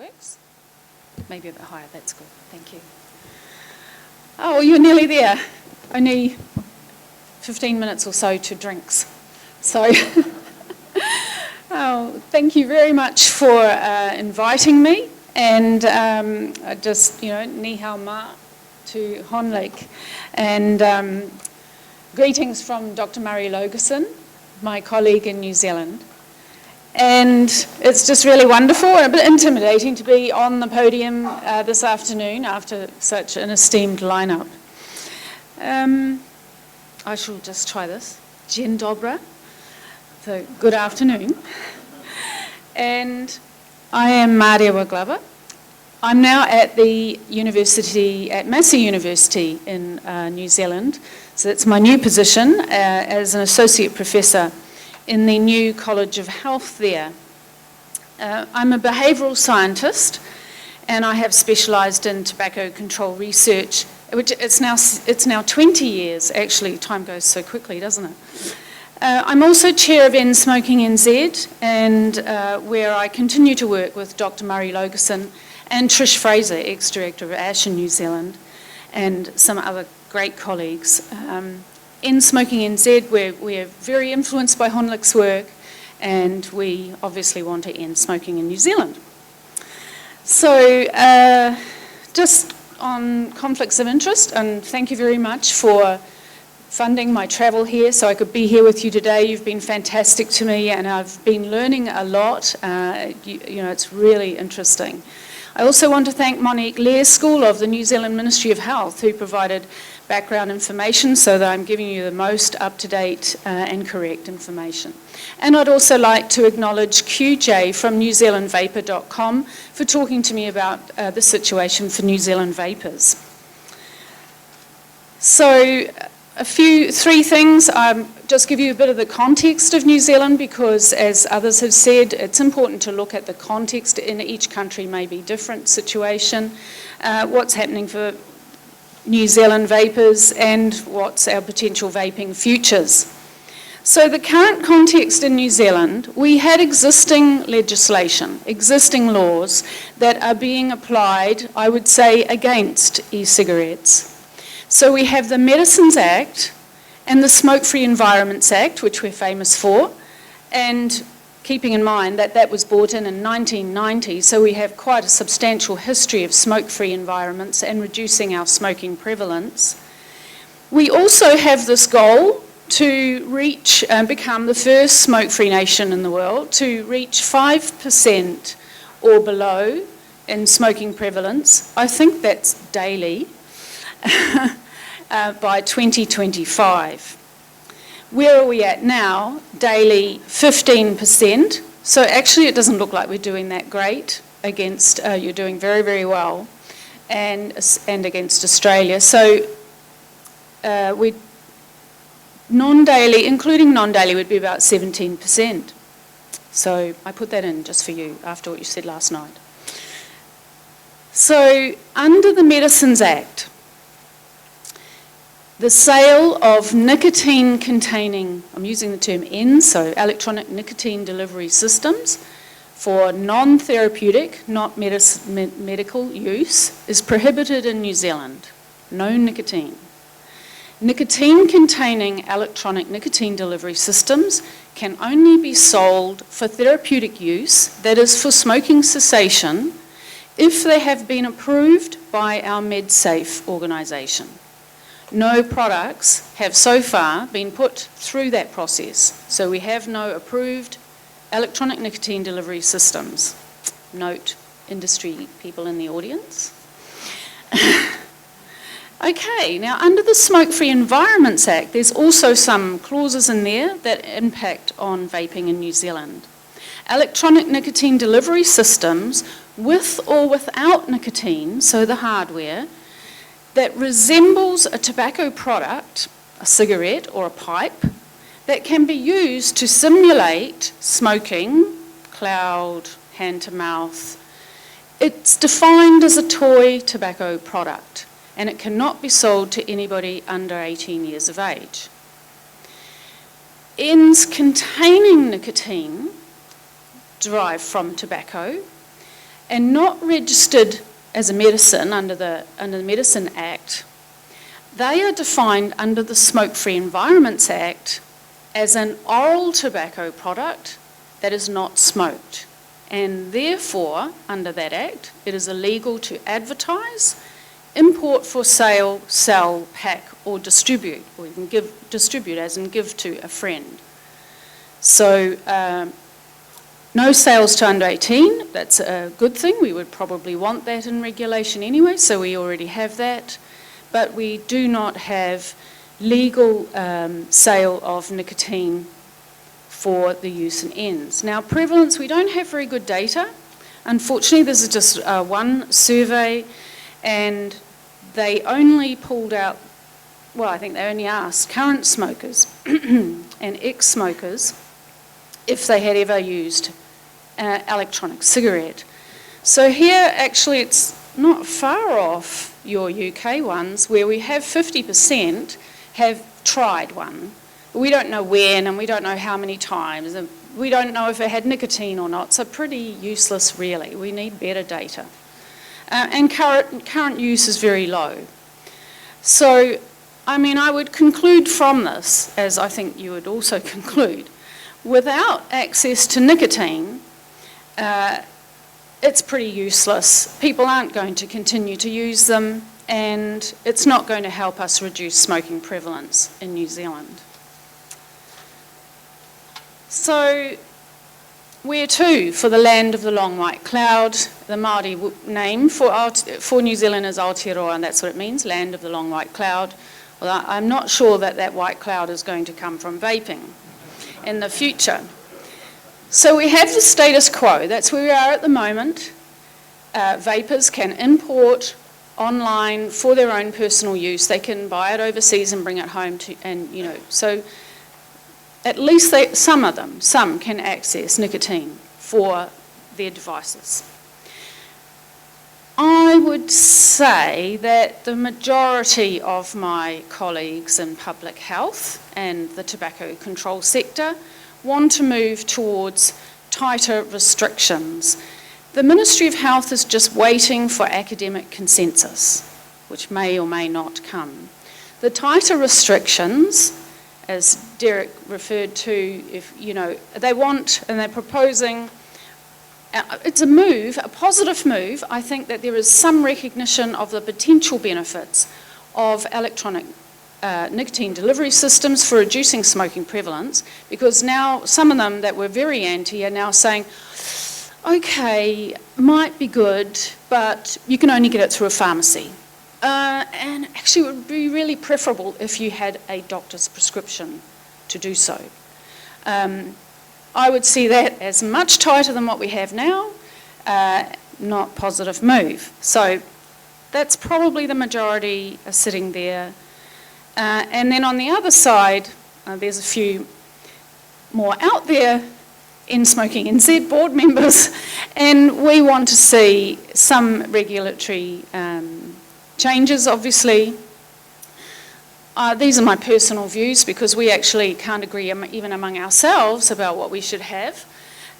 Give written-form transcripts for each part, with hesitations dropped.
works. Maybe a bit higher, that's good. Thank you. Oh, you're nearly there. Only 15 minutes or so to drinks. So, oh, thank you very much for inviting me. And just, ni hao ma to Honlake. And greetings from Dr. Marewa Glover, my colleague in New Zealand. And it's just really wonderful and a bit intimidating to be on the podium this afternoon after such an esteemed lineup. I shall just try this. Dzień dobry. So, good afternoon. And I am Marewa Glover. I'm now at the university, at Massey University in New Zealand. So that's my new position as an associate professor in the new College of Health there. I'm a behavioural scientist, and I have specialised in tobacco control research, which it's now 20 years, actually. Time goes so quickly, doesn't it? I'm also chair of End Smoking NZ, and where I continue to work with Dr. Marewa Glover and Trish Fraser, ex-director of ASH in New Zealand, and some other great colleagues. End Smoking NZ, we're very influenced by Honlake's work, and we obviously want to end smoking in New Zealand. So just on conflicts of interest, and thank you very much for funding my travel here so I could be here with you today. You've been fantastic to me, and I've been learning a lot. It's really interesting. I also want to thank Monique Lear's School of the New Zealand Ministry of Health, who provided background information so that I'm giving you the most up-to-date and correct information. And I'd also like to acknowledge QJ from NewZealandVapor.com for talking to me about the situation for New Zealand vapers. So three things. Just give you a bit of the context of New Zealand, because as others have said, it's important to look at the context. In each country may be different situation. What's happening for New Zealand vapers and what's our potential vaping futures. So the current context in New Zealand, we had existing legislation, existing laws that are being applied, I would say, against e-cigarettes. So we have the Medicines Act and the Smoke-Free Environments Act, which we're famous for, and keeping in mind that that was brought in 1990, so we have quite a substantial history of smoke-free environments and reducing our smoking prevalence. We also have this goal to reach and become the first smoke-free nation in the world, to reach 5% or below in smoking prevalence. I think that's daily, by 2025. Where are we at now? Daily 15%. So actually it doesn't look like we're doing that great against, you're doing very, very well, and against Australia. So we non-daily, including non-daily, would be about 17%. So I put that in just for you after what you said last night. So under the Medicines Act, the sale of nicotine-containing, I'm using the term N, so electronic nicotine delivery systems for non-therapeutic, not medical use, is prohibited in New Zealand. No nicotine. Nicotine-containing electronic nicotine delivery systems can only be sold for therapeutic use, that is for smoking cessation, if they have been approved by our MedSafe organisation. No products have so far been put through that process, so we have no approved electronic nicotine delivery systems. Note, industry people in the audience. Okay, now under the Smoke-Free Environments Act, there's also some clauses in there that impact on vaping in New Zealand. Electronic nicotine delivery systems with or without nicotine, so the hardware, that resembles a tobacco product, a cigarette or a pipe, that can be used to simulate smoking, cloud, hand to mouth. It's defined as a toy tobacco product, and it cannot be sold to anybody under 18 years of age. Ends containing nicotine derived from tobacco and not registered as a medicine under the Medicine Act, they are defined under the Smoke-Free Environments Act as an oral tobacco product that is not smoked. And therefore, under that Act, it is illegal to advertise, import for sale, sell, pack, or distribute, or even distribute as in give to a friend. So, no sales to under 18, that's a good thing. We would probably want that in regulation anyway, so we already have that. But we do not have legal sale of nicotine for the use in ends. Now, prevalence, we don't have very good data. Unfortunately, this is just one survey, and they only pulled out, well, I think they only asked current smokers and ex-smokers if they had ever used an electronic cigarette. So here, actually, it's not far off your UK ones, where we have 50% have tried one. But we don't know when, and we don't know how many times, and we don't know if it had nicotine or not, so pretty useless, really. We need better data. And current use is very low. So, I mean, I would conclude from this, as I think you would also conclude, without access to nicotine, it's pretty useless. People aren't going to continue to use them, and it's not going to help us reduce smoking prevalence in New Zealand. So, where to for the land of the long white cloud? The Māori name for New Zealand is Aotearoa, and that's what it means, land of the long white cloud. Well, I'm not sure that that white cloud is going to come from vaping in the future. So we have the status quo. That's where we are at the moment. Vapers can import online for their own personal use. They can buy it overseas and bring it home so at least some can access nicotine for their devices. I would say that the majority of my colleagues in public health and the tobacco control sector want to move towards tighter restrictions. The Ministry of Health is just waiting for academic consensus, which may or may not come. The tighter restrictions, as Derek referred to, they want and they're proposing, it's a move, a positive move. I think that there is some recognition of the potential benefits of electronic nicotine delivery systems for reducing smoking prevalence, because now some of them that were very anti are now saying, okay, might be good, but you can only get it through a pharmacy. And actually it would be really preferable if you had a doctor's prescription to do so. I would see that as much tighter than what we have now, not positive move. So that's probably the majority are sitting there. And then on the other side, there's a few more out there in Smoking NZ board members, and we want to see some regulatory changes, obviously. These are my personal views, because we actually can't agree even among ourselves about what we should have.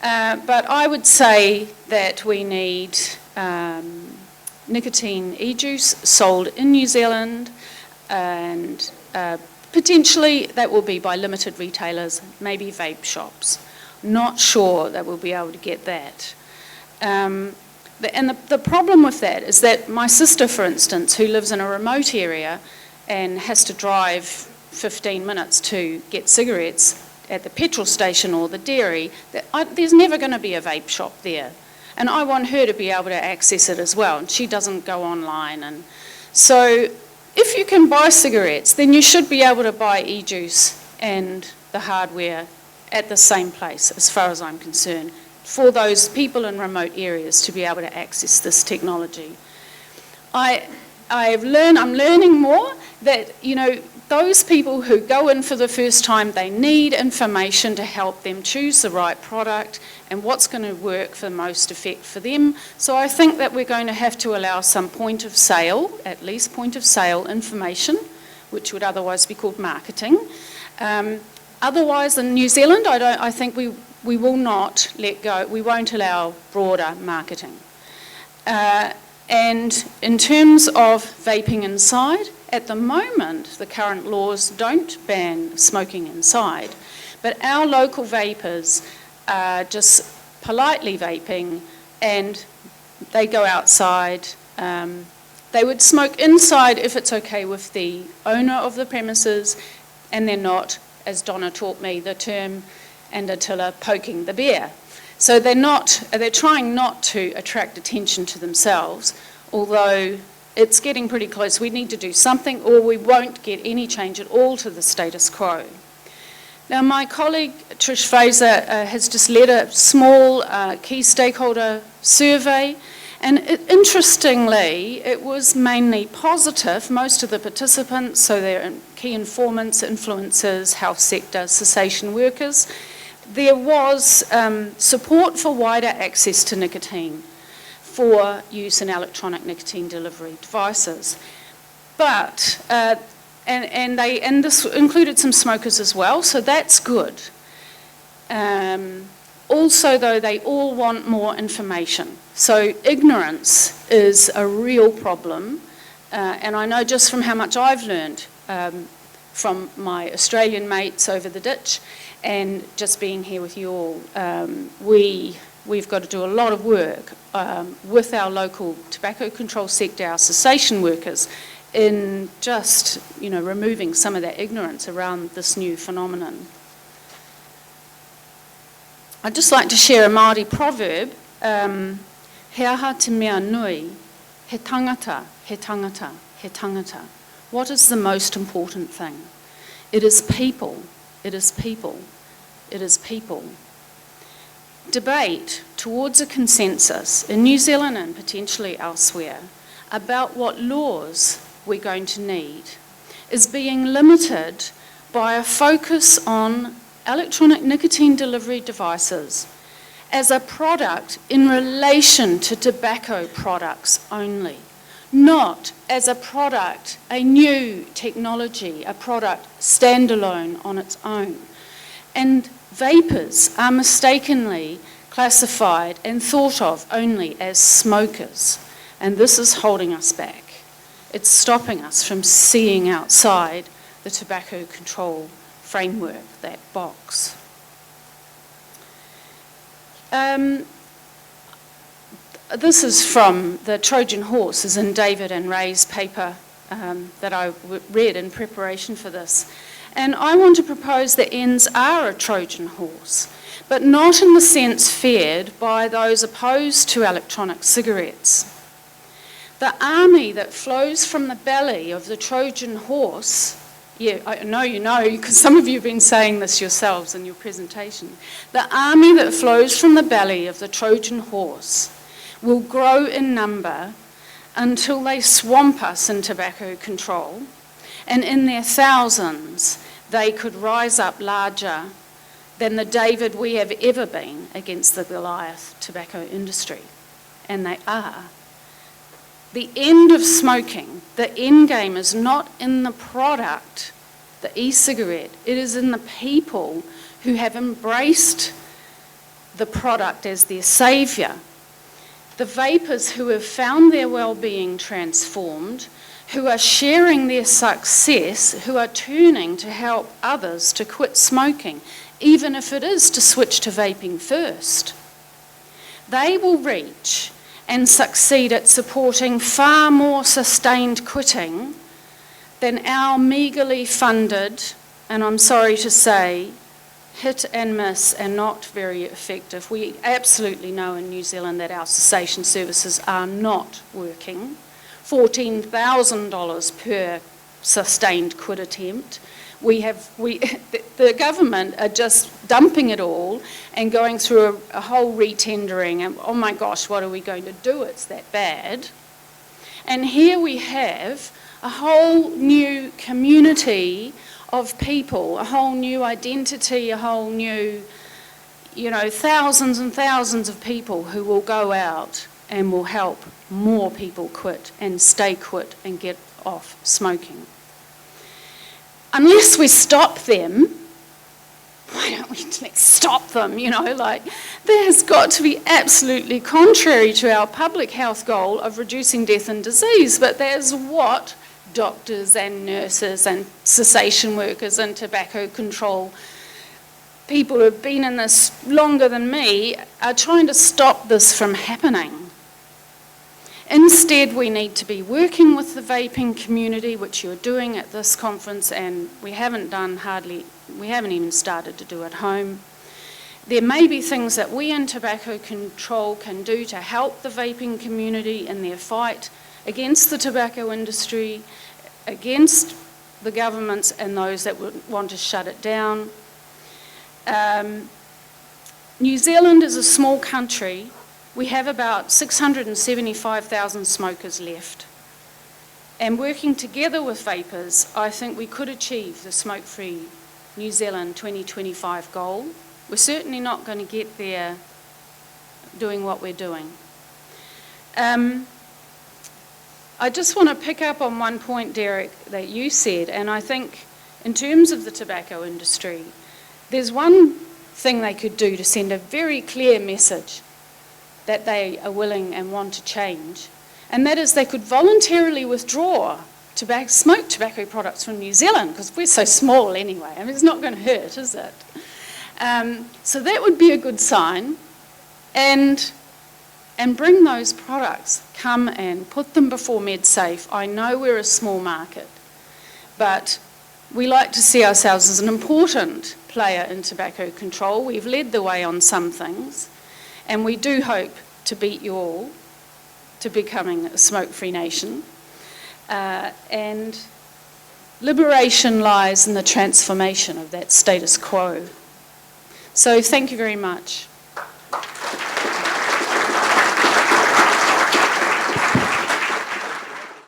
But I would say that we need nicotine e-juice sold in New Zealand, and potentially that will be by limited retailers, maybe vape shops. Not sure that we'll be able to get that. And the problem with that is that my sister, for instance, who lives in a remote area and has to drive 15 minutes to get cigarettes at the petrol station or the dairy, there's never going to be a vape shop there. And I want her to be able to access it as well, and she doesn't go online. And so if you can buy cigarettes, then you should be able to buy e-juice and the hardware at the same place, as far as I'm concerned, for those people in remote areas to be able to access this technology. I'm learning more that, those people who go in for the first time, they need information to help them choose the right product and what's going to work for the most effect for them. So I think that we're going to have to allow some point of sale, at least point of sale information, which would otherwise be called marketing. Otherwise, in New Zealand, I think we will not let go. We won't allow broader marketing. And in terms of vaping inside, at the moment, the current laws don't ban smoking inside, but our local vapers are just politely vaping, and they go outside. They would smoke inside if it's okay with the owner of the premises, and they're not, as Donna taught me, the term and Attila, poking the bear. So they're trying not to attract attention to themselves, although it's getting pretty close. We need to do something, or we won't get any change at all to the status quo. Now, my colleague Trish Fraser has just led a small key stakeholder survey, and interestingly, it was mainly positive. Most of the participants, so they're key informants, influencers, health sector, cessation workers, there was support for wider access to nicotine for use in electronic nicotine delivery devices. But, and this included some smokers as well, so that's good. Also, though, they all want more information. So ignorance is a real problem, and I know just from how much I've learned from my Australian mates over the ditch, and just being here with you all, we've got to do a lot of work with our local tobacco control sector, our cessation workers, in just, removing some of that ignorance around this new phenomenon. I'd just like to share a Māori proverb, he aha te mea nui, he tangata, he tangata, he tangata. What is the most important thing? It is people, it is people, it is people. Debate towards a consensus in New Zealand and potentially elsewhere about what laws we're going to need is being limited by a focus on electronic nicotine delivery devices as a product in relation to tobacco products only, not as a product, a new technology, a product standalone on its own. And vapers are mistakenly classified and thought of only as smokers, and this is holding us back. It's stopping us from seeing outside the tobacco control framework, that box. This is from the Trojan Horse, is in David and Ray's paper that I read in preparation for this. And I want to propose that ends are a Trojan horse, but not in the sense feared by those opposed to electronic cigarettes. The army that flows from the belly of the Trojan horse, yeah, I know you know, because some of you have been saying this yourselves in your presentation. The army that flows from the belly of the Trojan horse will grow in number until they swamp us in tobacco control, and in their thousands, they could rise up larger than the David we have ever been against the Goliath tobacco industry. And they are. The end of smoking, the end game is not in the product, the e-cigarette, it is in the people who have embraced the product as their saviour. The vapers who have found their well-being transformed, who are sharing their success, who are turning to help others to quit smoking, even if it is to switch to vaping first. They will reach and succeed at supporting far more sustained quitting than our meagrely funded, and I'm sorry to say, hit and miss and not very effective. We absolutely know in New Zealand that our cessation services are not working. $14,000 per sustained quit attempt. The government are just dumping it all and going through a whole retendering, and oh my gosh, what are we going to do? It's that bad. And here we have a whole new community of people, a whole new identity, a whole new, thousands and thousands of people who will go out and will help more people quit and stay quit and get off smoking. Unless we stop them, why don't we let's stop them, that has got to be absolutely contrary to our public health goal of reducing death and disease, but that's what doctors and nurses and cessation workers and tobacco control people who have been in this longer than me are trying to stop this from happening. Instead, we need to be working with the vaping community, which you're doing at this conference, and we haven't even started to do at home. There may be things that we in tobacco control can do to help the vaping community in their fight against the tobacco industry, against the governments and those that would want to shut it down. New Zealand is a small country. We have about 675,000 smokers left. And working together with vapers, I think we could achieve the smoke-free New Zealand 2025 goal. We're certainly not going to get there doing what we're doing. I just want to pick up on one point, Derek, that you said, and I think in terms of the tobacco industry, there's one thing they could do to send a very clear message that they are willing and want to change, and that is they could voluntarily withdraw smoked tobacco products from New Zealand, because we're so small anyway. I mean, it's not going to hurt, is it? So that would be a good sign, and bring those products, come and put them before MedSafe. I know we're a small market, but we like to see ourselves as an important player in tobacco control. We've led the way on some things, and we do hope to beat you all to becoming a smoke-free nation. And liberation lies in the transformation of that status quo. So thank you very much.